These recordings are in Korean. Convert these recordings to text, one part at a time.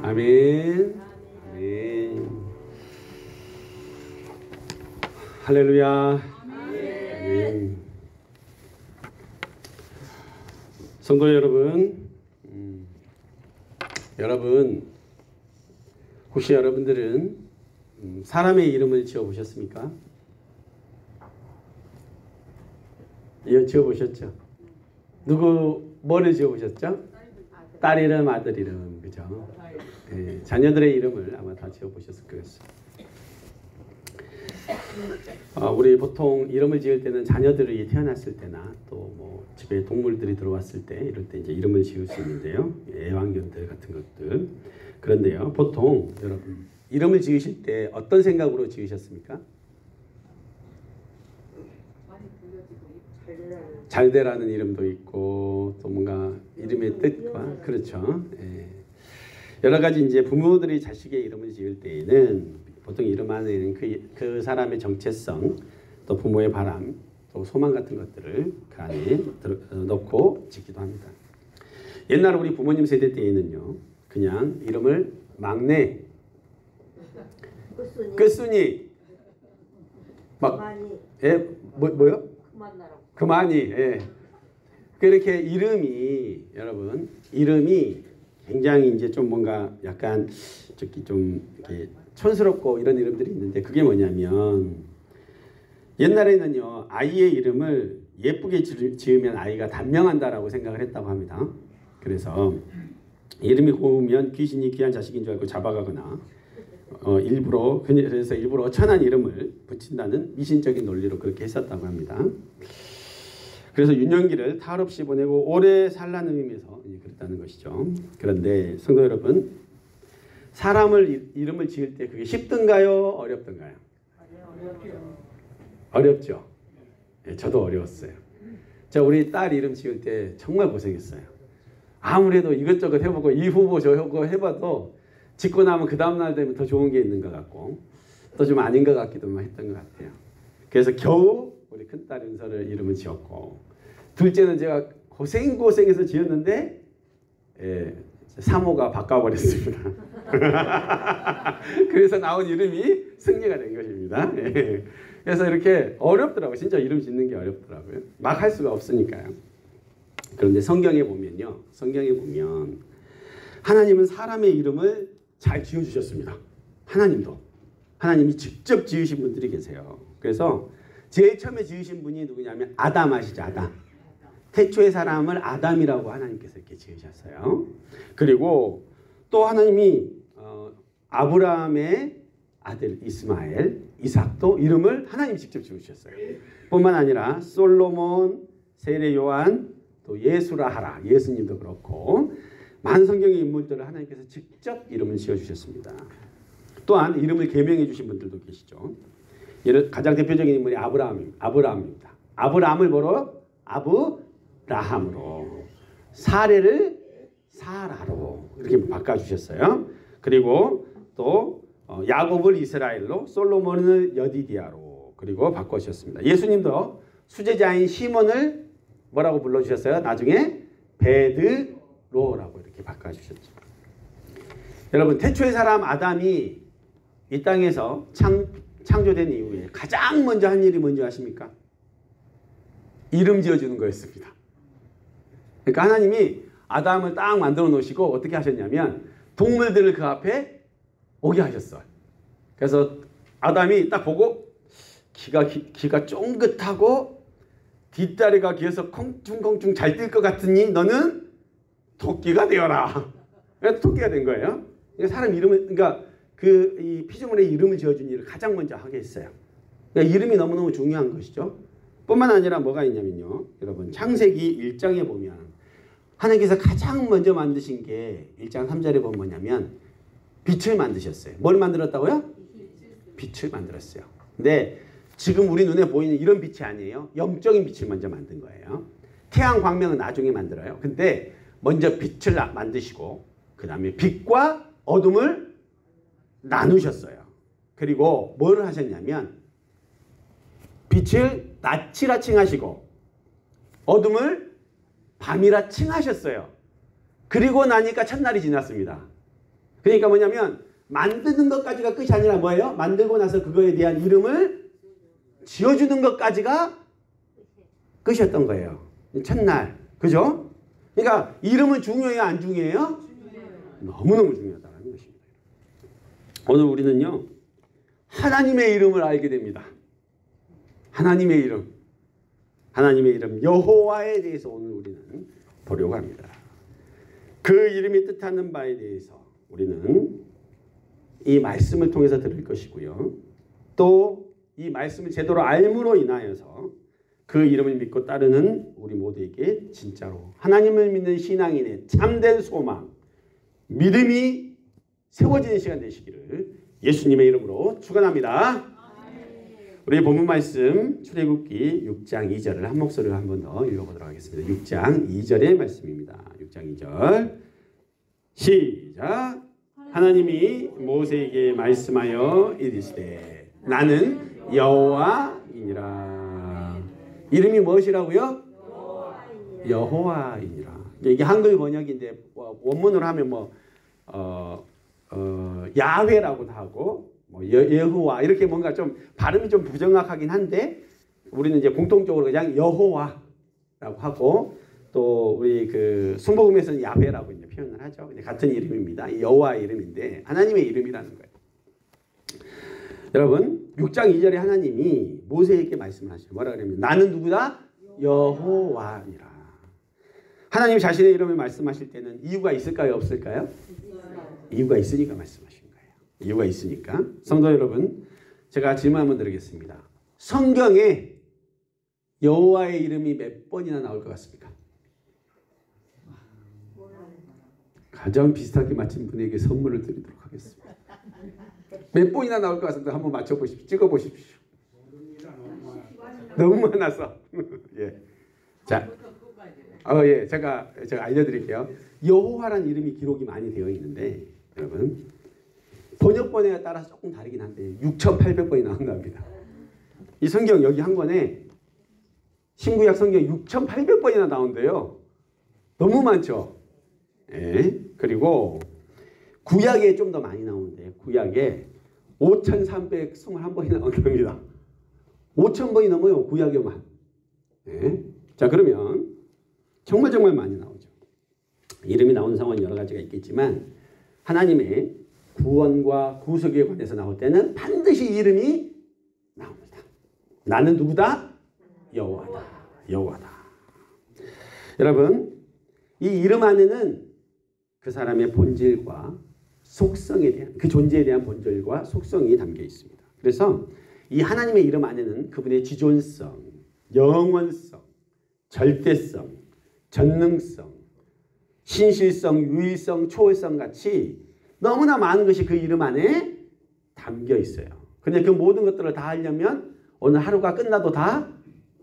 아멘. 아멘. 할렐루야. 아멘. 성도 여러분, 혹시 여러분들은 사람의 이름을 지어 보셨습니까? 예, 지어 보셨죠? 뭐를 지어 보셨죠? 딸 이름, 아들 이름, 그죠? 예, 자녀들의 이름을 아마 다 지어 보셨을 거예요. 우리 보통 이름을 지을 때는 자녀들이 태어났을 때나 또 뭐 집에 동물들이 들어왔을 때 이럴 때 이제 이름을 지을 수 있는데요. 애완견들 같은 것들. 그런데요, 보통 여러분 이름을 지으실 때 어떤 생각으로 지으셨습니까? 잘 되라는 이름도 있고 또 뭔가 이름의 뜻과 그렇죠. 예. 여러 가지 이제 부모들이 자식의 이름을 지을 때에는 보통 이름 안에는 그 사람의 정체성 또 부모의 바람 또 소망 같은 것들을 그 안에 넣고 짓기도 합니다. 옛날 우리 부모님 세대 때에는요, 그냥 이름을 막내, 끝순이, 막, 예, 뭐요? 그만이, 예. 그렇게 여러분, 이름이 굉장히 이제 좀 뭔가 약간 좀 이렇게 촌스럽고 이런 이름들이 있는데 그게 뭐냐면 옛날에는요, 아이의 이름을 예쁘게 지으면 아이가 단명한다라고 생각을 했다고 합니다. 그래서 이름이 고우면 귀신이 귀한 자식인 줄 알고 잡아가거나 그래서 일부러 천한 이름을 붙인다는 미신적인 논리로 그렇게 했었다고 합니다. 그래서 유년기를 탈 없이 보내고 오래 살라는 의미에서 그랬다는 것이죠. 그런데 성도 여러분, 사람을 이름을 지을 때 그게 쉽던가요? 어렵던가요? 어렵죠. 네, 저도 어려웠어요. 우리 딸 이름 지을 때 정말 고생했어요. 아무래도 이것저것 해보고 이 후보 저 후보 해봐도 짓고 나면 그 다음날 되면 더 좋은 게 있는 것 같고 또 좀 아닌 것 같기도 했던 것 같아요. 그래서 겨우 우리 큰딸 은서를 이름을 지었고 둘째는 제가 고생해서 지었는데 사모가 바꿔버렸습니다. 그래서 나온 이름이 승리가 된 것입니다. 그래서 이렇게 어렵더라고요. 진짜 이름 짓는 게 어렵더라고요. 막 할 수가 없으니까요. 그런데 성경에 보면 하나님은 사람의 이름을 잘 지어주셨습니다. 하나님이 직접 지으신 분들이 계세요. 그래서 제일 처음에 지으신 분이 누구냐면 아담 아시죠? 아담. 태초의 사람을 아담이라고 하나님께서 이렇게 지으셨어요. 그리고 또 하나님이 아브라함의 아들 이스마엘, 이삭도 이름을 하나님이 직접 지으셨어요. 뿐만 아니라 솔로몬, 세례 요한, 또 예수라하라, 예수님도 그렇고 많은 성경의 인물들을 하나님께서 직접 이름을 지어주셨습니다. 또한 이름을 계명해 주신 분들도 계시죠. 가장 대표적인 인물이 아브라함입니다. 아브라함을 뭐로? 아브라함으로, 사례를 사라로 이렇게 바꿔주셨어요. 그리고 또 야곱을 이스라엘로, 솔로몬을 여디디아로 그리고 바꿔주셨습니다. 예수님도 수제자인 시몬을 뭐라고 불러주셨어요? 나중에 베드로라고 이렇게 바꿔주셨죠. 여러분, 태초의 사람 아담이 이 땅에서 창조된 이후에 가장 먼저 한 일이 뭔지 아십니까? 이름 지어주는 거였습니다. 그러니까 하나님이 아담을 딱 만들어 놓으시고 어떻게 하셨냐면 동물들을 그 앞에 오게 하셨어요. 그래서 아담이 딱 보고 귀가 쫑긋하고 뒷다리가 기어서 콩충콩충 잘 뛸 것 같으니 너는 토끼가 되어라. 그래서 토끼가 된 거예요. 그러니까 사람 이름을, 그러니까 이 피조물의 이름을 지어준 일을 가장 먼저 하게 했어요. 그러니까 이름이 너무너무 중요한 것이죠. 뿐만 아니라 뭐가 있냐면요, 여러분, 창세기 1장에 보면 하나님께서 가장 먼저 만드신 게 1장 3절에 보면 뭐냐면 빛을 만드셨어요. 뭘 만들었다고요? 빛을 만들었어요. 근데 지금 우리 눈에 보이는 이런 빛이 아니에요. 영적인 빛을 먼저 만든 거예요. 태양 광명은 나중에 만들어요. 근데 먼저 빛을 만드시고 그 다음에 빛과 어둠을 나누셨어요. 그리고 뭘 하셨냐면 빛을 낮이라 칭하시고 어둠을 밤이라 칭하셨어요. 그리고 나니까 첫날이 지났습니다. 그러니까 뭐냐면 만드는 것까지가 끝이 아니라 뭐예요? 만들고 나서 그거에 대한 이름을 지어주는 것까지가 끝이었던 거예요. 첫날. 그죠? 그러니까 이름은 중요해요? 안 중요해요? 너무너무 중요하다는 것입니다. 오늘 우리는요. 하나님의 이름을 알게 됩니다. 하나님의 이름. 하나님의 이름 여호와에 대해서 오늘 우리는 보려고 합니다. 그 이름이 뜻하는 바에 대해서 우리는 이 말씀을 통해서 들을 것이고요. 또 이 말씀을 제대로 알므로 인하여서 그 이름을 믿고 따르는 우리 모두에게 진짜로 하나님을 믿는 신앙인의 참된 소망, 믿음이 세워지는 시간 되시기를 예수님의 이름으로 축원합니다. 우리 본문 말씀 출애굽기 6장 2절을 한 목소리로 한 번 더 읽어보도록 하겠습니다. 6장 2절의 말씀입니다. 6장 2절 시작. 하나님이 모세에게 말씀하여 이르시되 나는 여호와이니라. 이름이 무엇이라고요? 여호와이니라. 이게 한글 번역인데 원문으로 하면 야훼라고도 하고 여호와 이렇게 뭔가 좀 발음이 좀 부정확하긴 한데 우리는 이제 공통적으로 그냥 여호와라고 하고 또 우리 그 순복음에서는 야훼라고 이제 표현을 하죠. 같은 이름입니다. 여호와의 이름인데 하나님의 이름이라는 거예요. 여러분 6장 2절에 하나님이 모세에게 말씀하시죠. 뭐라 그러냐면 나는 누구다? 여호와니라. 하나님 자신의 이름을 말씀하실 때는 이유가 있을까요? 없을까요? 이유가 있으니까 말씀하신 거예요. 이유가 있으니까. 성도 여러분 제가 질문 한번 드리겠습니다. 성경에 여호와의 이름이 몇 번이나 나올 것 같습니까? 가장 비슷하게 맞힌 분에게 선물을 드리도록 하겠습니다. 몇 번이나 나올 것 같습니다. 한번 맞춰보십시오. 찍어보십시오. 너무 많아서. 예. 자, 예, 제가 알려드릴게요. 여호와라는 이름이 기록이 많이 되어 있는데 여러분 번역본에 따라서 조금 다르긴 한데 6,800번이 나온답니다. 이 성경 여기 한 권에 신구약 성경 6,800번이나 나온대요. 너무 많죠. 예. 그리고 구약에 좀 더 많이 나오는데 구약에 5,321번이 나온답니다. 5,000번이 넘어요. 구약에만. 예. 자 그러면 정말 많이 나오죠. 이름이 나오는 상황은 여러 가지가 있겠지만 하나님의 구원과 구속에 관해서 나올 때는 반드시 이름이 나옵니다. 나는 누구다? 여호와다. 여호와다. 여러분 이 이름 안에는 그 사람의 본질과 속성에 대한 그 존재에 대한 본질과 속성이 담겨 있습니다. 그래서 이 하나님의 이름 안에는 그분의 지존성, 영원성, 절대성, 전능성, 신실성, 유일성, 초월성 같이 너무나 많은 것이 그 이름 안에 담겨 있어요. 근데 그 모든 것들을 다 하려면 오늘 하루가 끝나도 다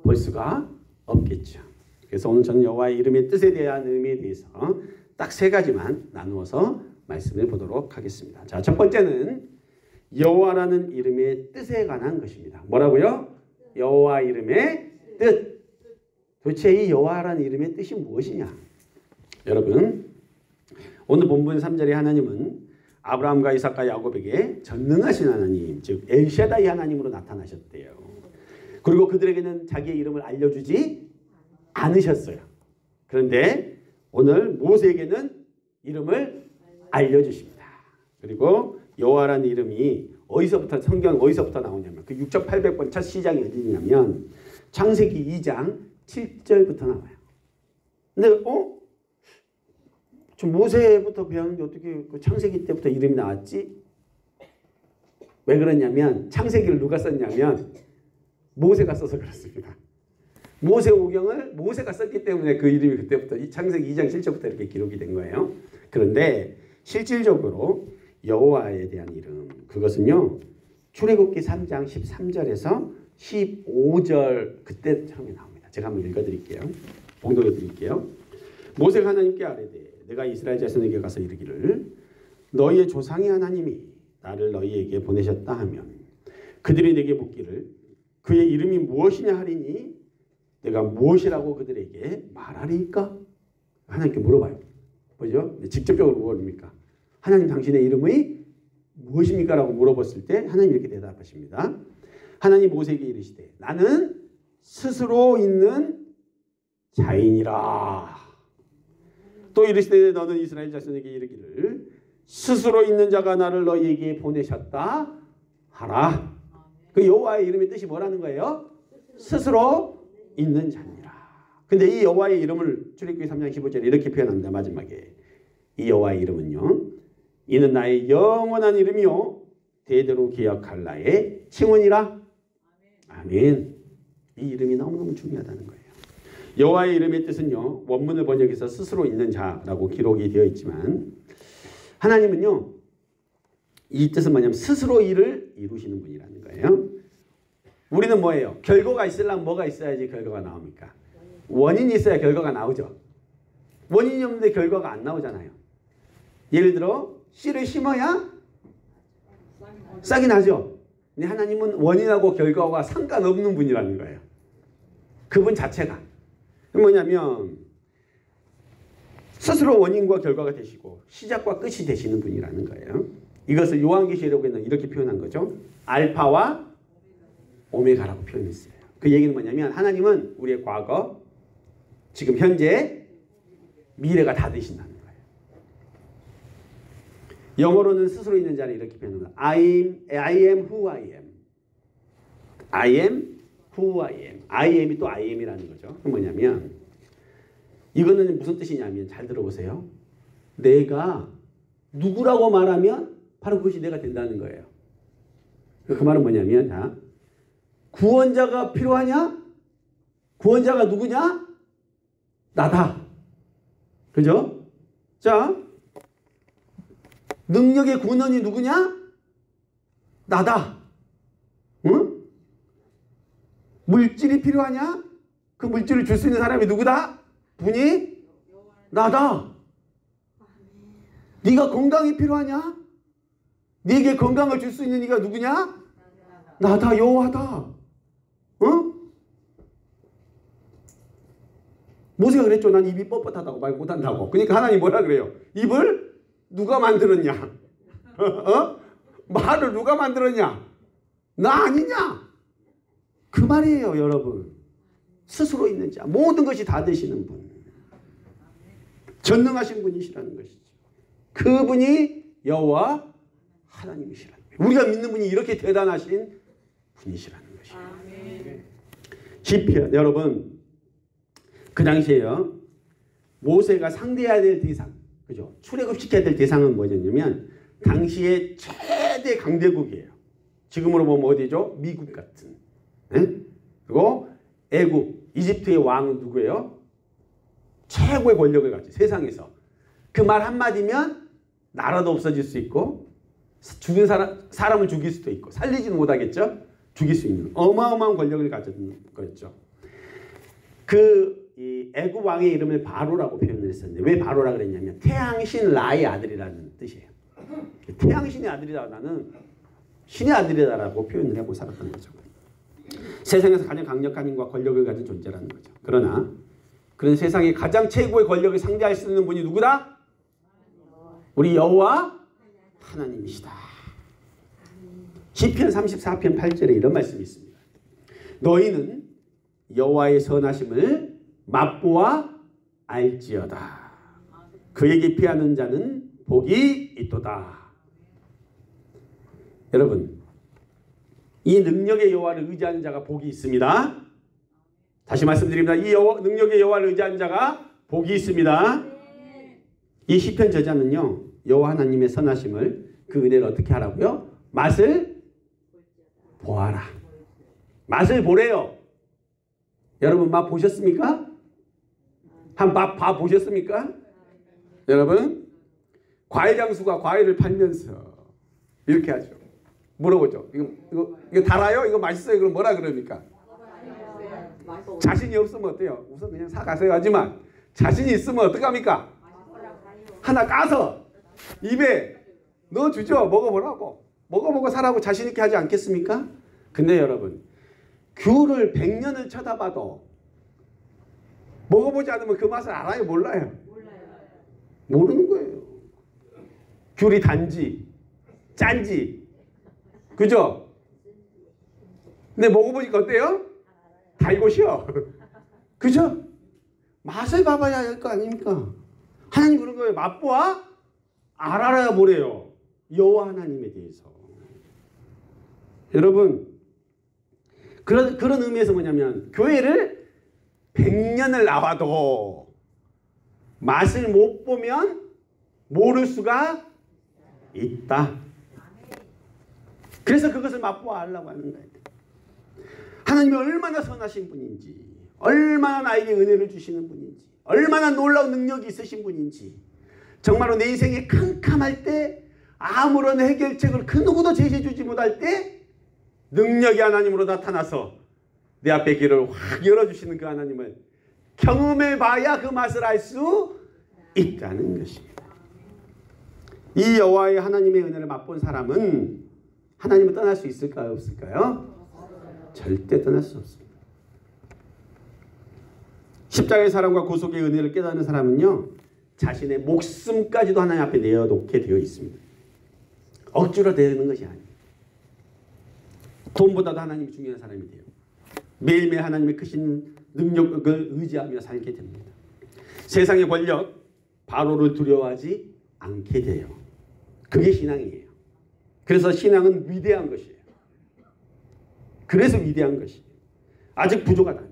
볼 수가 없겠죠. 그래서 오늘 저는 여호와의 이름의 뜻에 대한 의미에 대해서 딱 세 가지만 나누어서 말씀을 보도록 하겠습니다. 자, 첫 번째는 여호와라는 이름의 뜻에 관한 것입니다. 뭐라고요? 여호와 이름의 뜻. 도대체 이 여호와라는 이름의 뜻이 무엇이냐? 여러분, 오늘 본문 3절에 하나님은 아브라함과 이삭과 야곱에게 전능하신 하나님, 즉 엘샤다이 하나님으로 나타나셨대요. 그리고 그들에게는 자기의 이름을 알려주지 않으셨어요. 그런데 오늘 모세에게는 이름을 알려주십니다. 그리고 여호와라는 이름이 성경 어디서부터 나오냐면 그 6,800번 첫 시장이 어디냐면 창세기 2장 7절부터 나와요. 근데 좀 모세부터 배웠는데 어떻게 그 창세기 때부터 이름이 나왔지? 왜 그러냐면 창세기를 누가 썼냐면 모세가 써서 그렇습니다. 모세오경을 모세가 썼기 때문에 그 이름이 그때부터 창세기 2장 7절부터 이렇게 기록이 된 거예요. 그런데 실질적으로 여호와에 대한 이름 그것은요. 출애굽기 3장 13절에서 15절 그때 처음에 나옵니다. 제가 한번 읽어드릴게요. 봉독해드릴게요. 모세가 하나님께 아뢰되 내가 이스라엘 자손에게 가서 이르기를 너희의 조상의 하나님이 나를 너희에게 보내셨다 하면 그들이 내게 묻기를 그의 이름이 무엇이냐 하리니 내가 무엇이라고 그들에게 말하리까? 하나님께 물어봐요. 뭐죠? 직접적으로 물어봅니까? 하나님 당신의 이름이 무엇입니까? 라고 물어봤을 때 하나님 이렇게 대답하십니다. 하나님 모세에게 이르시되 나는 스스로 있는 자이니라. 또 이르시되 너는 이스라엘 자손에게 이르기를 스스로 있는 자가 나를 너희에게 보내셨다 하라. 그 여호와의 이름의 뜻이 뭐라는 거예요? 스스로 있는 자니라. 근데 이 여호와의 이름을 출애굽기 3장 15절에 이렇게 표현합니다. 마지막에 이 여호와의 이름은요, 이는 나의 영원한 이름이요 대대로 기억할 나의 칭언이라. 아멘. 이 이름이 너무너무 중요하다는 거예요. 여호와의 이름의 뜻은요, 원문을 번역해서 스스로 있는 자라고 기록이 되어 있지만 하나님은요, 이 뜻은 뭐냐면 스스로 일을 이루시는 분이라는 거예요. 우리는 뭐예요? 결과가 있으려면 뭐가 있어야지 결과가 나옵니까? 원인이 있어야 결과가 나오죠. 원인이 없는데 결과가 안 나오잖아요. 예를 들어 씨를 심어야 싹이 나죠. 근데 하나님은 원인하고 결과와 상관없는 분이라는 거예요. 그분 자체가. 뭐냐면 스스로 원인과 결과가 되시고 시작과 끝이 되시는 분이라는 거예요. 이것을 요한계시록에는 이렇게 표현한 거죠. 알파와 오메가라고 표현했어요. 그 얘기는 뭐냐면 하나님은 우리의 과거, 지금 현재, 미래가 다 되신다는 거예요. 영어로는 스스로 있는 자를 이렇게 표현합니다. I am who I am. I am who I am. I am이 또 I am이라는 거죠. 그건 뭐냐면 이거는 무슨 뜻이냐면 잘 들어보세요. 내가 누구라고 말하면 바로 그것이 내가 된다는 거예요. 그 말은 뭐냐면 자, 구원자가 필요하냐? 구원자가 누구냐? 나다. 그죠? 자, 능력의 근원이 누구냐? 나다. 응? 물질이 필요하냐? 그 물질을 줄 수 있는 사람이 누구다? 분이 나다. 네가 건강이 필요하냐? 네게 건강을 줄 수 있는 네가 누구냐? 나다. 여호와다. 어? 모세가 그랬죠. 난 입이 뻣뻣하다고 말 못한다고. 그러니까 하나님 뭐라 그래요? 입을 누가 만들었냐? 어? 말을 누가 만들었냐? 나 아니냐? 그 말이에요, 여러분. 스스로 있는 자, 모든 것이 다 되시는 분, 전능하신 분이시라는 것이죠. 그분이 여호와 하나님이시라는 거예요. 우리가 믿는 분이 이렇게 대단하신 분이시라는 것이에요. 시편, 여러분, 그 당시에요, 모세가 상대해야 될 대상, 그죠? 출애굽시켜야 될 대상은 뭐냐면 당시의 최대 강대국이에요. 지금으로 보면 어디죠? 미국 같은. 네? 그리고 애국, 이집트의 왕은 누구예요? 최고의 권력을 가지고 세상에서. 그 말 한마디면 나라도 없어질 수 있고 죽은 사람을 죽일 수도 있고 살리지는 못하겠죠? 죽일 수 있는 어마어마한 권력을 가진 거였죠. 이 애국 왕의 이름을 바로라고 표현을 했었는데 왜 바로라 그랬냐면 태양신 라의 아들이라는 뜻이에요. 태양신의 아들이다, 나는 신의 아들이다라고 표현을 하고 살았던 거죠. 세상에서 가장 강력한 힘과 권력을 가진 존재라는 거죠. 그러나 그런 세상의 가장 최고의 권력을 상대할 수 있는 분이 누구다? 우리 여호와 하나님이시다. 시편 34편 8절에 이런 말씀이 있습니다. 너희는 여호와의 선하심을 맛보아 알지어다. 그에게 피하는 자는 복이 있도다. 여러분, 이 능력의 여호와를 의지하는 자가 복이 있습니다. 다시 말씀드립니다. 이 능력의 여호와를 의지하는 자가 복이 있습니다. 이 시편 저자는요, 여호와 하나님의 선하심을, 그 은혜를 어떻게 하라고요? 맛을 보아라. 맛을 보래요. 여러분, 맛 보셨습니까? 한 맛 봐보셨습니까? 여러분, 과일 장수가 과일을 팔면서 이렇게 하죠. 물어보죠. 이거 달아요? 이거 맛있어요? 그럼 뭐라 그럽니까? 자신이 없으면 어때요? 우선 그냥 사가세요 하지만 자신이 있으면 어떡합니까? 하나 까서 입에 넣어주죠. 먹어보라고. 먹어보고 사라고 자신 있게 하지 않겠습니까? 근데 여러분, 귤을 100년을 쳐다봐도 먹어보지 않으면 그 맛을 알아요? 몰라요? 모르는 거예요. 귤이 단지, 짠지, 그죠? 근데 먹어보니까 어때요? 달고시요. 그죠? 맛을 봐봐야 할 거 아닙니까? 하나님 그런 거예요. 맛보아 알아야 뭐래요? 여호와 하나님에 대해서. 여러분, 그런 의미에서 뭐냐면 교회를 100년을 나와도 맛을 못 보면 모를 수가 있다. 그래서 그것을 맛보아 알라고 하는 거예요. 하나님이 얼마나 선하신 분인지, 얼마나 나에게 은혜를 주시는 분인지, 얼마나 놀라운 능력이 있으신 분인지, 정말로 내 인생에 캄캄할 때 아무런 해결책을 그 누구도 제시해주지 못할 때 능력이 하나님으로 나타나서 내 앞에 길을 확 열어주시는 그 하나님을 경험해봐야 그 맛을 알 수 있다는 것입니다. 이 여호와의 하나님의 은혜를 맛본 사람은 하나님을 떠날 수 있을까요? 없을까요? 절대 떠날 수 없습니다. 십자가의 사랑과 구속의 은혜를 깨닫는 사람은요, 자신의 목숨까지도 하나님 앞에 내어놓게 되어 있습니다. 억지로 되는 것이 아니에요. 돈보다도 하나님이 중요한 사람이 돼요. 매일매일 하나님의 크신 능력을 의지하며 살게 됩니다. 세상의 권력, 바로를 두려워하지 않게 돼요. 그게 신앙이에요. 그래서 신앙은 위대한 것이에요. 그래서 위대한 것이에요. 아직 부족하다면,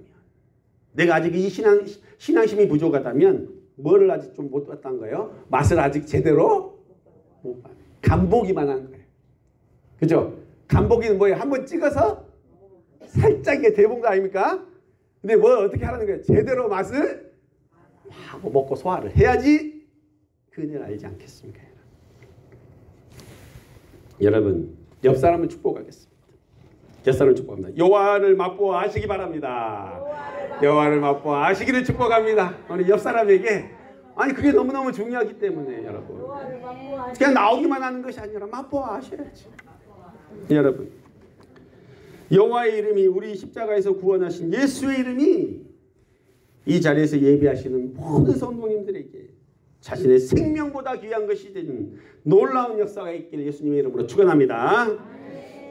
내가 아직 이 신앙심이 부족하다면 뭐를 아직 좀 못 봤다는 거예요? 맛을 아직 제대로 못 봤어요. 간보기만 한 거예요. 그죠? 간보기는 뭐예요? 한번 찍어서 살짝 이게 대본 거 아닙니까? 근데 뭘 어떻게 하라는 거예요? 제대로 맛을 하고 먹고 소화를 해야지 그 은혜를 알지 않겠습니까? 여러분, 옆 사람을 축복하겠습니다. 옆 사람을 축복합니다. 여호와를 맛보아 아시기 바랍니다. 여호와를 맛보아 아시기를 축복합니다. 우리 옆 사람에게, 아니 그게 너무너무 중요하기 때문에 여러분, 그냥 나오기만 하는 것이 아니라 맛보아 아셔야지. 여러분, 여호와의 이름이, 우리 십자가에서 구원하신 예수의 이름이 이 자리에서 예배하시는 모든 성도님들에게 자신의 생명보다 귀한 것이 되는 놀라운 역사가 있기를 예수님의 이름으로 축원합니다.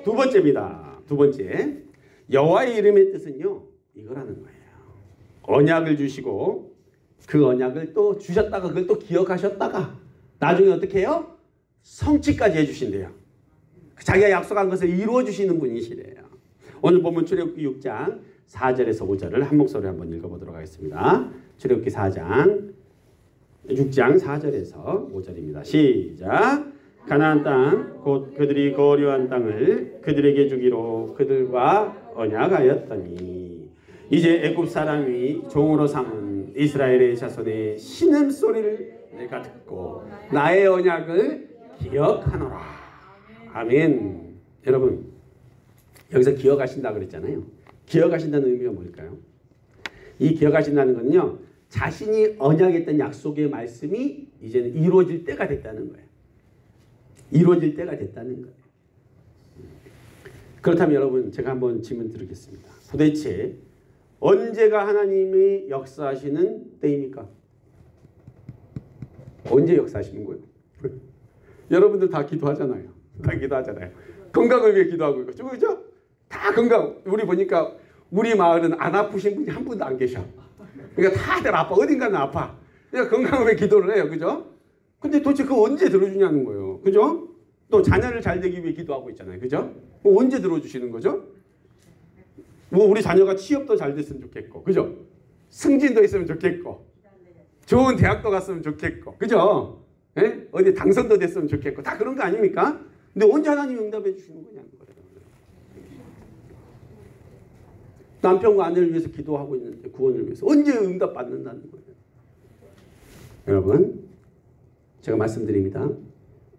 두 번째입니다. 두 번째, 여호와의 이름의 뜻은요, 이거라는 거예요. 언약을 주시고 그 언약을 또 주셨다가 그걸 또 기억하셨다가 나중에 어떻게 해요? 성취까지 해주신대요. 자기가 약속한 것을 이루어 주시는 분이시래요. 오늘 보면 출애굽기 6장 4절에서 5절을 한 목소리로 한번 읽어보도록 하겠습니다. 출애굽기 6장 4절에서 5절입니다. 시작. 가나안 땅 곧 그들이 거류한 땅을 그들에게 주기로 그들과 언약하였더니 이제 애굽 사람이 종으로 삼은 이스라엘의 자손의 신음소리를 내가 듣고 나의 언약을 기억하노라. 아멘. 여러분, 여기서 기억하신다 그랬잖아요. 기억하신다는 의미가 뭘까요? 이 기억하신다는 것은요, 자신이 언약했던 약속의 말씀이 이제는 이루어질 때가 됐다는 거예요. 이루어질 때가 됐다는 거예요. 그렇다면 여러분, 제가 한번 질문 드리겠습니다. 도대체 언제가 하나님이 역사하시는 때입니까? 언제 역사하시는 거예요? 여러분들 다 기도하잖아요. 다 기도하잖아요. 건강을 위해 기도하고 있고, 그죠? 다 건강. 우리 보니까 우리 마을은 안 아프신 분이 한 분도 안 계셔. 그러니까 다들 아파. 어딘가는 아파. 그러니까 건강을 위해 기도를 해요. 그죠? 근데 도대체 그거 언제 들어주냐는 거예요. 그죠? 또 자녀를 잘 되기 위해 기도하고 있잖아요. 그죠? 언제 들어주시는 거죠? 뭐 우리 자녀가 취업도 잘 됐으면 좋겠고, 그죠? 승진도 있으면 좋겠고, 좋은 대학도 갔으면 좋겠고, 그죠? 예? 어디 당선도 됐으면 좋겠고, 다 그런 거 아닙니까? 근데 언제 하나님이 응답해 주시는 거냐는 거예요. 남편과 아내를 위해서 기도하고 있는데, 구원을 위해서 언제 응답 받는다는 거예요. 여러분, 제가 말씀드립니다.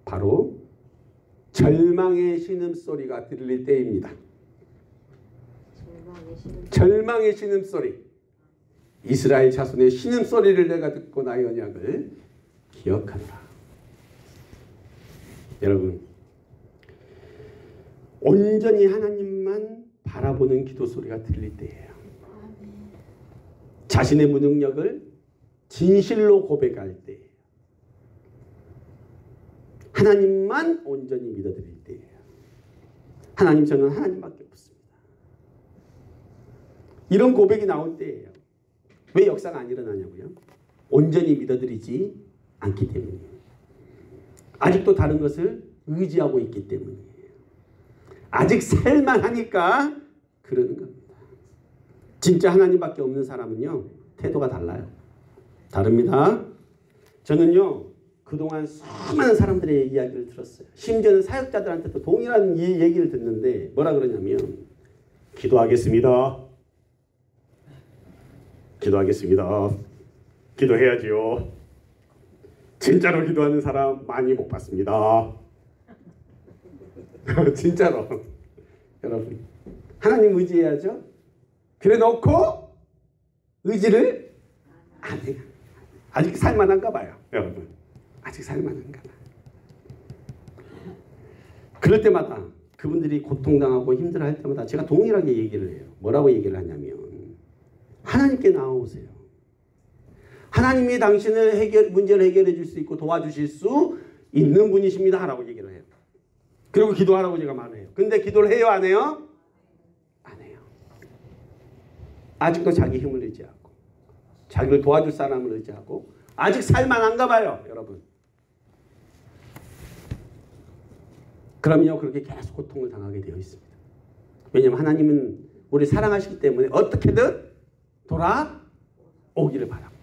바로 절망의 신음소리가 들릴 때입니다. 절망의 신음소리. 이스라엘 자손의 신음소리를 내가 듣고 나의 언약을 기억하노라. 여러분, 온전히 하나님만 바라보는 기도 소리가 들릴 때예요. 자신의 무능력을 진실로 고백할 때예요. 하나님만 온전히 믿어드릴 때예요. 하나님, 저는 하나님밖에 없습니다. 이런 고백이 나올 때예요. 왜 역사가 안 일어나냐고요? 온전히 믿어드리지 않기 때문이에요. 아직도 다른 것을 의지하고 있기 때문이에요. 아직 살만하니까 그러는 겁니다. 진짜 하나님밖에 없는 사람은요, 태도가 달라요. 다릅니다. 저는요, 그동안 수많은 사람들의 이야기를 들었어요. 심지어는 사역자들한테도 동일한 이 얘기를 듣는데 뭐라 그러냐면, 기도하겠습니다. 기도하겠습니다. 기도해야지요. 진짜로 기도하는 사람 많이 못 봤습니다. 진짜로. 여러분, 하나님 의지해야죠. 그래 놓고 의지를 안 해요. 아직 살만한가 봐요. 여러분, 아직 살만한가 봐요. 그럴 때마다 그분들이 고통당하고 힘들어할 때마다 제가 동일하게 얘기를 해요. 뭐라고 얘기를 하냐면, 하나님께 나아오세요. 하나님이 당신을 문제를 해결해 줄 수 있고 도와주실 수 있는 분이십니다 라고 얘기를 해요. 그리고 기도하라고 제가 말해요. 근데 기도를 해요, 안 해요? 안 해요. 아직도 자기 힘을 의지하고 자기를 도와줄 사람을 의지하고 아직 살만한가 봐요, 여러분. 그럼요, 그렇게 계속 고통을 당하게 되어 있습니다. 왜냐하면 하나님은 우리 사랑하시기 때문에 어떻게든 돌아오기를 바라고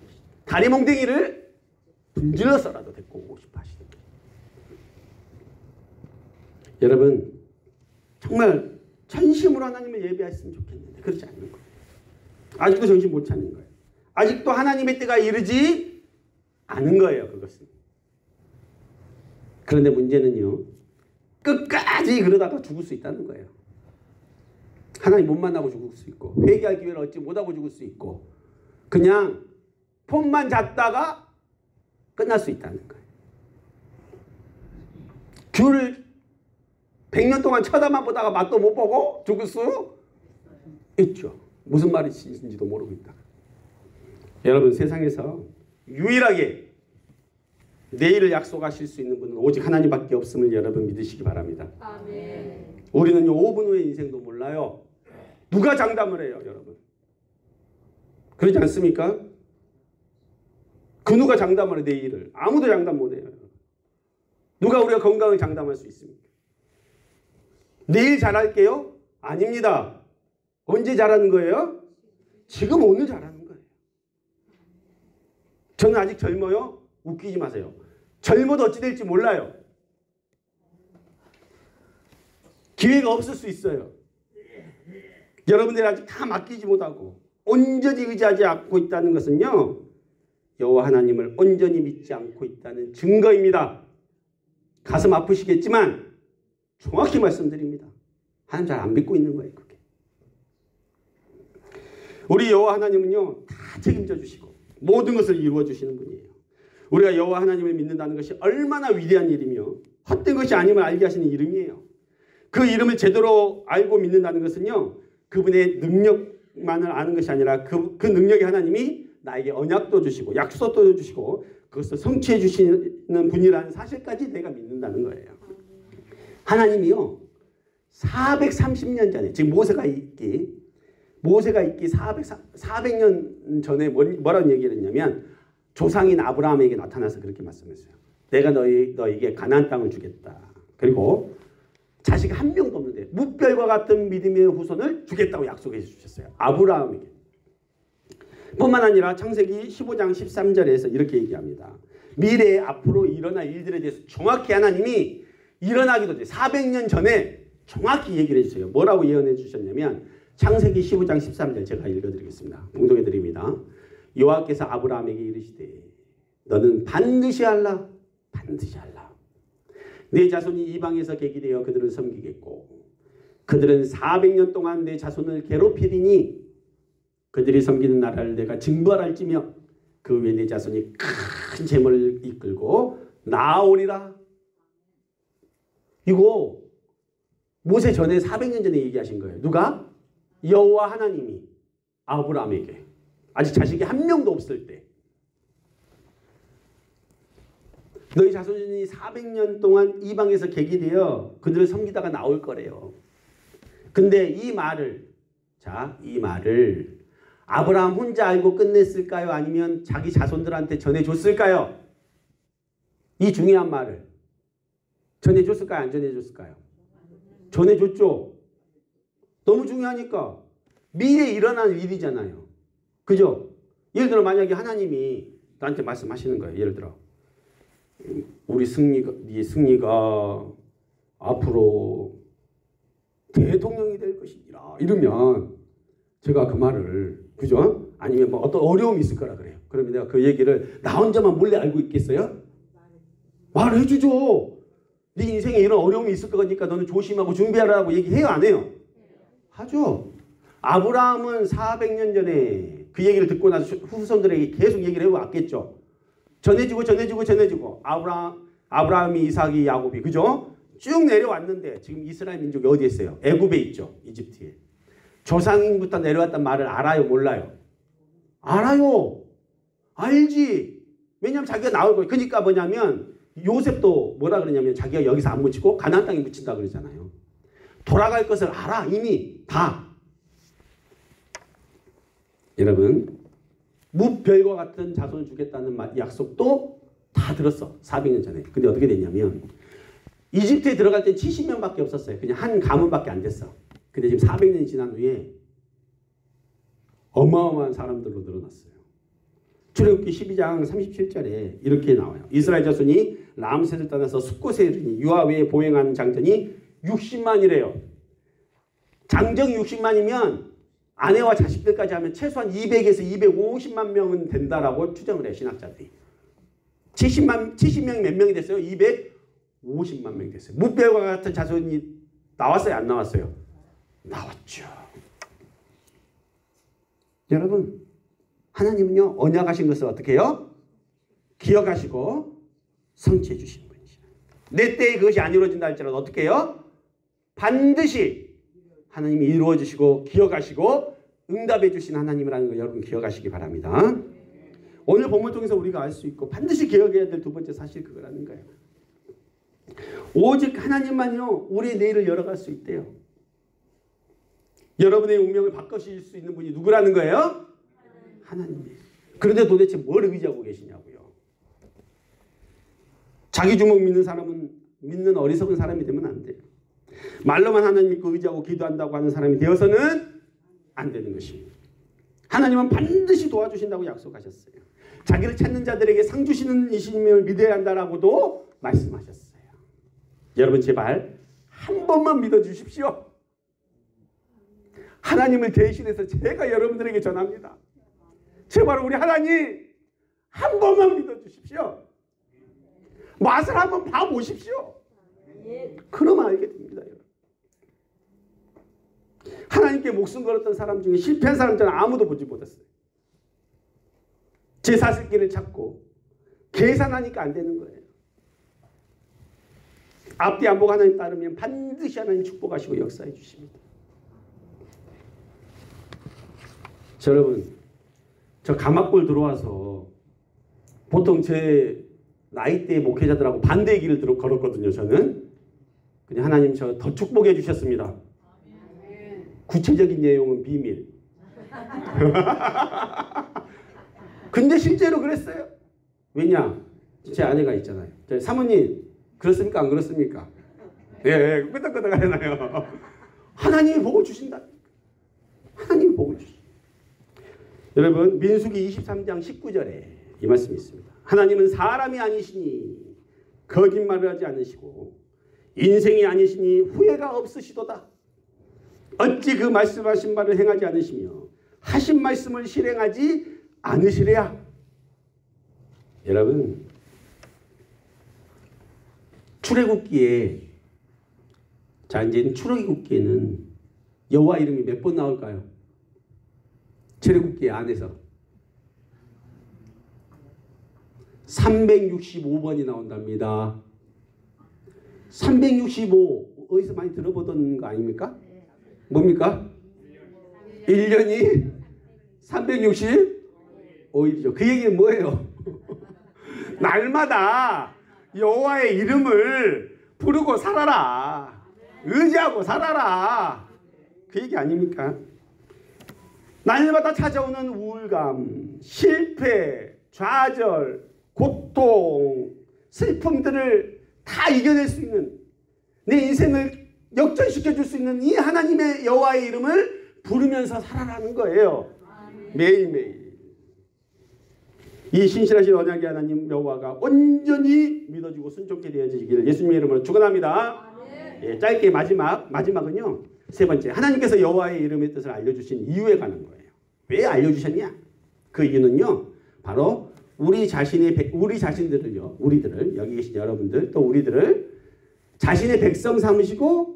다리 몽둥이를 분질러서라도 데리고 오고 싶어 하시는 거예요. 여러분, 정말 전심으로 하나님을 예배했으면 좋겠는데 그렇지 않는 거예요. 아직도 정신 못 차리는 거예요. 아직도 하나님의 때가 이르지 않은 거예요, 그것은. 그런데 문제는요, 끝까지 그러다가 죽을 수 있다는 거예요. 하나님 못 만나고 죽을 수 있고, 회개할 기회를 얻지 못하고 죽을 수 있고, 그냥 폼만 잡다가 끝날 수 있다는 거예요. 귤을 100년 동안 쳐다만 보다가 맛도 못 보고 죽을 수 있죠. 무슨 말인지도 모르고 있다. 여러분, 세상에서 유일하게 내일을 약속하실 수 있는 분은 오직 하나님밖에 없음을 여러분 믿으시기 바랍니다. 아멘. 우리는 5분 후의 인생도 몰라요. 누가 장담을 해요, 여러분? 그렇지 않습니까? 그 누가 장담을 해, 내일을? 아무도 장담 못해요. 누가 우리가 건강을 장담할 수 있습니까? 내일 잘할게요? 아닙니다. 언제 잘하는 거예요? 지금 오늘 잘하는 거예요. 저는 아직 젊어요? 웃기지 마세요. 젊어도 어찌 될지 몰라요. 기회가 없을 수 있어요. 여러분들이 아직 다 맡기지 못하고 온전히 의지하지 않고 있다는 것은요, 여호와 하나님을 온전히 믿지 않고 있다는 증거입니다. 가슴 아프시겠지만 정확히 말씀드립니다. 하나님 잘 안 믿고 있는 거예요, 그게. 우리 여호와 하나님은요, 다 책임져 주시고 모든 것을 이루어 주시는 분이에요. 우리가 여호와 하나님을 믿는다는 것이 얼마나 위대한 일이며 헛된 것이 아님을 알게 하시는 이름이에요. 그 이름을 제대로 알고 믿는다는 것은요, 그분의 능력만을 아는 것이 아니라 그 능력의 하나님이 나에게 언약도 주시고 약속도 주시고 그것을 성취해 주시는 분이라는 사실까지 내가 믿는다는 거예요. 하나님이요, 430년 전에, 지금 모세가 있기 400년 전에 뭐라는 얘기를 했냐면, 조상인 아브라함에게 나타나서 그렇게 말씀했어요. 내가 너에게 가나안 땅을 주겠다. 그리고 자식 한 명도 없는데 무별과 같은 믿음의 후손을 주겠다고 약속해 주셨어요, 아브라함에게. 뿐만 아니라 창세기 15장 13절에서 이렇게 얘기합니다. 미래에 앞으로 일어날 일들에 대해서 정확히 하나님이 일어나기도 전에 400년 전에 정확히 얘기를 해주세요. 뭐라고 예언해 주셨냐면, 창세기 15장 13절 제가 읽어드리겠습니다. 봉독해 드립니다. 여호와께서 아브라함에게 이르시되 너는 반드시 알라, 반드시 알라. 내 자손이 이방에서 객이 되어 그들을 섬기겠고 그들은 400년 동안 내 자손을 괴롭히리니 그들이 섬기는 나라를 내가 징벌할지며 그 후에 내 자손이 큰 재물을 이끌고 나오리라. 이거 모세 전에 400년 전에 얘기하신 거예요. 누가? 여호와 하나님이 아브라함에게, 아직 자식이 한 명도 없을 때. 너희 자손이 400년 동안 이방에서 객이되어 그들을 섬기다가 나올 거래요. 근데 이 말을 아브라함 혼자 알고 끝냈을까요? 아니면 자기 자손들한테 전해줬을까요? 이 중요한 말을 전해줬을까요? 안 전해줬을까요? 전해줬죠. 너무 중요하니까. 미래에 일어나는 일이잖아요. 그죠? 예를 들어 만약에 하나님이 나한테 말씀하시는 거예요. 예를 들어 우리 네 승리가 앞으로 대통령이 될 것이니라 이러면 제가 그 말을, 그죠? 아니면 뭐 어떤 어려움이 있을 거라 그래요. 그러면 내가 그 얘기를 나 혼자만 몰래 알고 있겠어요? 말을 해주죠. 네 인생에 이런 어려움이 있을 거니까 너는 조심하고 준비하라고 얘기해요, 안 해요? 하죠. 아브라함은 400년 전에 그 얘기를 듣고 나서 후손들에게 계속 얘기를 해왔겠죠. 전해주고 아브라함이, 이삭이, 야곱이, 그죠? 쭉 내려왔는데 지금 이스라엘 민족이 어디에 있어요? 애굽에 있죠. 이집트에. 조상인부터 내려왔단 말을 알아요, 몰라요? 알아요. 알지. 왜냐하면 자기가 나올 거예요. 그러니까 뭐냐면 요셉도 뭐라 그러냐면 자기가 여기서 안 묻히고 가나안 땅에 묻힌다 그러잖아요. 돌아갈 것을 알아, 이미 다. 여러분, 무별과 같은 자손을 주겠다는 약속도 다 들었어. 400년 전에. 근데 어떻게 됐냐면 이집트에 들어갈 때 70명밖에 없었어요. 그냥 한 가문밖에 안 됐어. 근데 지금 400년이 지난 후에 어마어마한 사람들로 늘어났어요. 출애굽기 12장 37절에 이렇게 나와요. 이스라엘 자손이 람셋을 떠나서 숫곳에 이르니 유아 외에 보행하는 장정이 60만이래요. 장정이 60만이면 아내와 자식들까지 하면 최소한 200에서 250만 명은 된다라고 추정을 해요. 신학자들이. 70명이 몇 명이 됐어요? 250만 명이 됐어요. 무별과 같은 자손이 나왔어요? 안 나왔어요? 나왔죠. 여러분, 하나님은요, 언약하신 것을 어떻게 해요? 기억하시고 성취해 주시는 분이죠. 내 때에 그것이 안 이루어진다 할지라도 어떻게 해요? 반드시 하나님이 이루어 주시고 기억하시고 응답해 주신 하나님이라는 거 여러분 기억하시기 바랍니다. 오늘 본문 통해서 우리가 알 수 있고 반드시 기억해야 될 두 번째 사실 그거라는 거예요. 오직 하나님만이요 우리의 내일을 열어갈 수 있대요. 여러분의 운명을 바꾸실 수 있는 분이 누구라는 거예요? 하나님이에요. 그런데 도대체 뭘 의지하고 계시냐고요. 자기 주먹 믿는 사람은 믿는 어리석은 사람이 되면 안 돼요. 말로만 하나님 믿고 의지하고 기도한다고 하는 사람이 되어서는 안 되는 것입니다. 하나님은 반드시 도와주신다고 약속하셨어요. 자기를 찾는 자들에게 상 주시는 이심을 믿어야 한다라고도 말씀하셨어요. 여러분 제발 한 번만 믿어주십시오. 하나님을 대신해서 제가 여러분들에게 전합니다. 제발 우리 하나님 한 번만 믿어주십시오. 맛을 한번 봐보십시오. 그러면 알게 됩니다. 여러분. 하나님께 목숨 걸었던 사람 중에 실패한 사람 저는 아무도 보지 못했어요. 제 사실 길을 찾고 계산하니까 안 되는 거예요. 앞뒤 안 보고 하나님 따르면 반드시 하나님 축복하시고 역사해 주십니다. 여러분, 저 가마골 들어와서 보통 제 나이대의 목회자들하고 반대의 길을 걸었거든요. 저는 그냥 하나님 저 더 축복해 주셨습니다. 구체적인 내용은 비밀. 근데 실제로 그랬어요. 왜냐? 제 아내가 있잖아요. 사모님 그렇습니까? 안 그렇습니까? 예, 끄덕끄덕 하잖아요. 하나님이 복을 주신다. 하나님이 복을 주신다. 여러분 민수기 23장 19절에 이 말씀이 있습니다. 하나님은 사람이 아니시니 거짓말을 하지 않으시고 인생이 아니시니 후회가 없으시도다. 어찌 그 말씀하신 바를 행하지 않으시며 하신 말씀을 실행하지 않으시랴. 여러분 출애굽기에 자 이제 출애굽기에는 여호와 이름이 몇 번 나올까요? 출애굽기 안에서 365번이 나온답니다. 365 어디서 많이 들어보던 거 아닙니까? 뭡니까? 1년이 365일이죠. 그 얘기는 뭐예요? 날마다 여호와의 이름을 부르고 살아라. 의지하고 살아라. 그 얘기 아닙니까? 날마다 찾아오는 우울감, 실패, 좌절, 고통, 슬픔들을 다 이겨낼 수 있는, 내 인생을 역전시켜줄 수 있는 이 하나님의 여호와의 이름을 부르면서 살아라는 거예요. 매일매일. 이 신실하신 언약의 하나님 여호와가 온전히 믿어지고 순종케 되어지기를 예수님의 이름으로 축원합니다. 예, 짧게 마지막은요. 세 번째, 하나님께서 여호와의 이름의 뜻을 알려주신 이유에 관한 거예요. 왜 알려주셨냐? 그 이유는요, 바로 우리들을, 여기 계신 여러분들, 또 우리들을 자신의 백성 삼으시고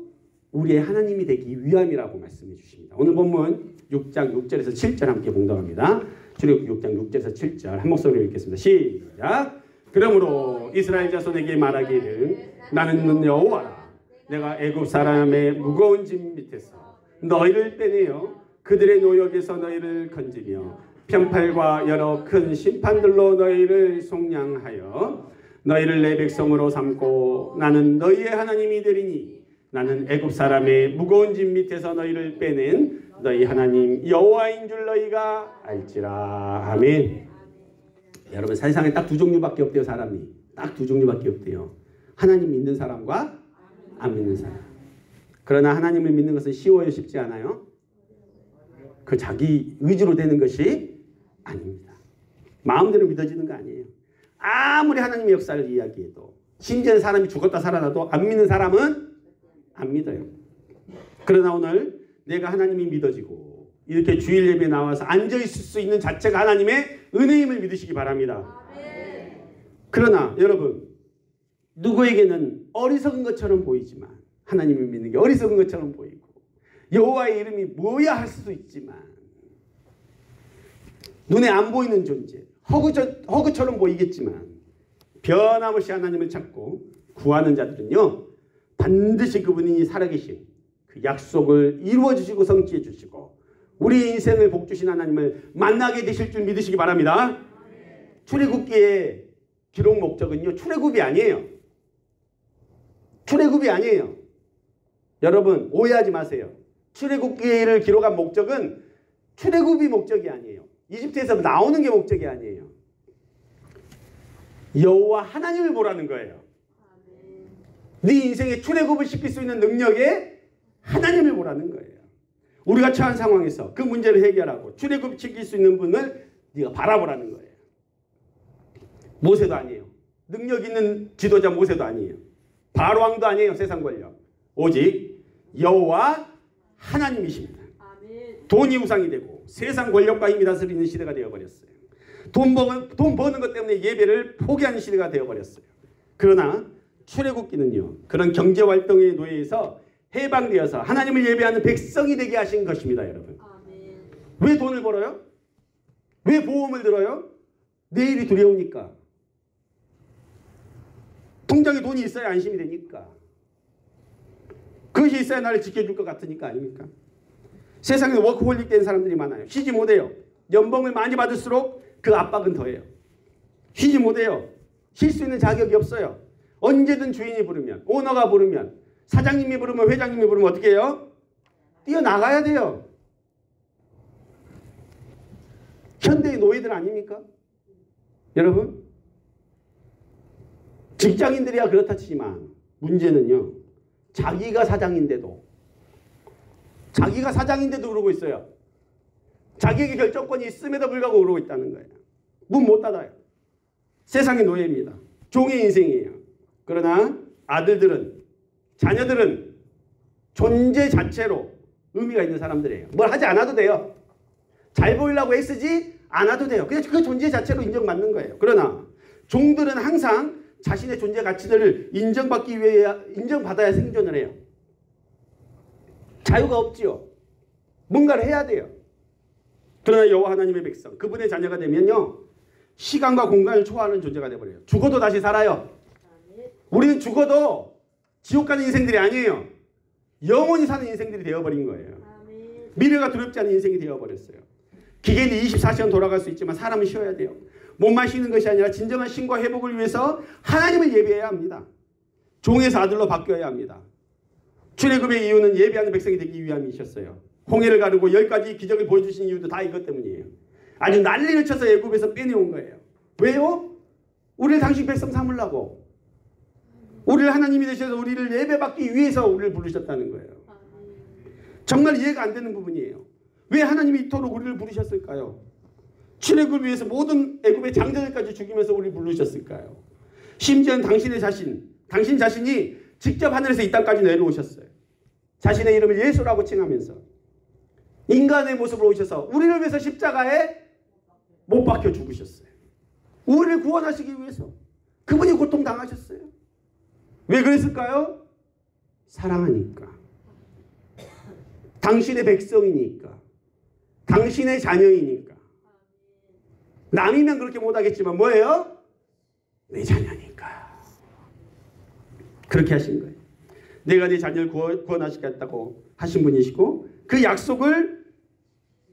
우리의 하나님이 되기 위함이라고 말씀해 주십니다. 오늘 본문 6장 6절에서 7절 함께 봉독합니다. 출애굽기 6장 6절에서 7절 한 목소리로 읽겠습니다. 시작. 그러므로 이스라엘 자손에게 말하기를 나는 여호와라. 내가 애굽 사람의 무거운 짐 밑에서 너희를 빼내어 그들의 노역에서 너희를 건지며 편팔과 여러 큰 심판들로 너희를 속량하여 너희를 내 백성으로 삼고 나는 너희의 하나님이 되리니 나는 애굽 사람의 무거운 짐 밑에서 너희를 빼낸 너희 하나님 여호와인 줄 너희가 알지라. 아멘. 여러분, 세상에 딱 두 종류밖에 없대요. 사람이 딱 두 종류밖에 없대요. 하나님 믿는 사람과 안 믿는 사람. 그러나 하나님을 믿는 것은 쉬워요, 쉽지 않아요? 그 자기 의지로 되는 것이 아닙니다. 마음대로 믿어지는 거 아니에요. 아무리 하나님의 역사를 이야기해도, 심지어 사람이 죽었다 살아나도 안 믿는 사람은 안 믿어요. 그러나 오늘 내가 하나님이 믿어지고 이렇게 주일 예배에 나와서 앉아있을 수 있는 자체가 하나님의 은혜임을 믿으시기 바랍니다. 그러나 여러분, 누구에게는 어리석은 것처럼 보이지만, 하나님을 믿는 게 어리석은 것처럼 보이고 여호와의 이름이 뭐야 할 수도 있지만, 눈에 안 보이는 존재, 허구처럼 보이겠지만 변함없이 하나님을 찾고 구하는 자들은요, 반드시 그분이 살아계신 그 약속을 이루어주시고 성취해 주시고 우리 인생을 복주신 하나님을 만나게 되실 줄 믿으시기 바랍니다. 출애굽기의 기록 목적은요, 출애굽이 아니에요. 출애굽이 아니에요. 여러분, 오해하지 마세요. 출애굽기를 기록한 목적은 출애굽이 목적이 아니에요. 이집트에서 나오는 게 목적이 아니에요. 여호와 하나님을 보라는 거예요. 네 인생에 출애굽을 시킬 수 있는 능력에 하나님을 보라는 거예요. 우리가 처한 상황에서 그 문제를 해결하고 출애굽 시킬 수 있는 분을 네가 바라보라는 거예요. 모세도 아니에요. 능력 있는 지도자 모세도 아니에요. 바로왕도 아니에요. 세상 권력. 오직 여호와 하나님이십니다. 돈이 우상이 되고 세상 권력과 힘이 다스리는 시대가 되어버렸어요. 돈 버는 것 때문에 예배를 포기하는 시대가 되어버렸어요. 그러나 출애굽기는요, 그런 경제활동의 노예에서 해방되어서 하나님을 예배하는 백성이 되게 하신 것입니다. 여러분, 왜 돈을 벌어요? 왜 보험을 들어요? 내일이 두려우니까. 통장에 돈이 있어야 안심이 되니까. 그것이 있어야 나를 지켜줄 것 같으니까 아닙니까? 세상에 워크홀릭 된 사람들이 많아요. 쉬지 못해요. 연봉을 많이 받을수록 그 압박은 더해요. 쉬지 못해요. 쉴 수 있는 자격이 없어요. 언제든 주인이 부르면, 오너가 부르면, 사장님이 부르면, 회장님이 부르면 어떻게 해요? 뛰어나가야 돼요. 현대의 노예들 아닙니까? 여러분, 직장인들이야 그렇다 치지만 문제는요, 자기가 사장인데도 그러고 있어요. 자기에게 결정권이 있음에도 불구하고 그러고 있다는 거예요. 문 못 닫아요. 세상의 노예입니다. 종의 인생이에요. 그러나 아들들은, 자녀들은 존재 자체로 의미가 있는 사람들이에요. 뭘 하지 않아도 돼요. 잘 보이려고 애쓰지 않아도 돼요. 그냥 그 존재 자체로 인정받는 거예요. 그러나 종들은 항상 자신의 존재 가치들을 인정받기 위해 인정받아야 생존을 해요. 자유가 없지요. 뭔가를 해야 돼요. 그러나 여호와 하나님의 백성, 그분의 자녀가 되면요, 시간과 공간을 초월하는 존재가 되어버려요. 죽어도 다시 살아요. 우리는 죽어도 지옥 가는 인생들이 아니에요. 영원히 사는 인생들이 되어버린 거예요. 미래가 두렵지 않은 인생이 되어버렸어요. 기계는 24시간 돌아갈 수 있지만 사람은 쉬어야 돼요. 못 마시는 것이 아니라 진정한 신과 회복을 위해서 하나님을 예배해야 합니다. 종에서 아들로 바뀌어야 합니다. 출애굽의 이유는 예배하는 백성이 되기 위함이셨어요. 홍해를 가르고 10가지 기적을 보여주신 이유도 다 이것 때문이에요. 아주 난리를 쳐서 애굽에서 빼내온 거예요. 왜요? 우리를 당신 백성 삼으려고. 우리를 하나님이 되셔서 우리를 예배받기 위해서 우리를 부르셨다는 거예요. 정말 이해가 안 되는 부분이에요. 왜 하나님이 이토록 우리를 부르셨을까요? 출애굽을 위해서 모든 애굽의 장자들까지 죽이면서 우리를 부르셨을까요? 심지어는 당신 자신이 직접 하늘에서 이 땅까지 내려오셨어요. 자신의 이름을 예수라고 칭하면서 인간의 모습으로 오셔서 우리를 위해서 십자가에 못 박혀 죽으셨어요. 우리를 구원하시기 위해서. 그분이 고통당하셨어요. 왜 그랬을까요? 사랑하니까. 당신의 백성이니까. 당신의 자녀이니까. 남이면 그렇게 못하겠지만 뭐예요? 내 자녀니까. 그렇게 하신 거예요. 내가 네 자녀를 구원하시겠다고 하신 분이시고 그 약속을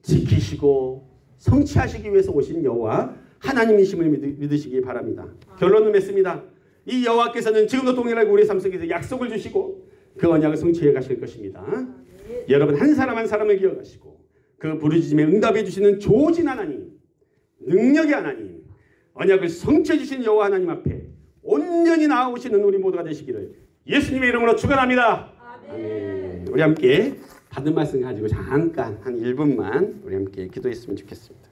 지키시고 성취하시기 위해서 오신 여호와 하나님이심을 믿으시기 바랍니다. 결론을 맺습니다. 이 여호와께서는 지금도 동일하게 우리의 삶 속에서 약속을 주시고 그 언약을 성취해 가실 것입니다. 여러분 한 사람 한 사람을 기억하시고 그 부르짖음에 응답해 주시는 조진 하나님, 능력의 하나님, 언약을 성취해 주신 여호와 하나님 앞에 온전히 나아오시는 우리 모두가 되시기를 예수님의 이름으로 축원합니다. 아멘. 우리 함께 받은 말씀 가지고 잠깐 한 1분만 우리 함께 기도했으면 좋겠습니다.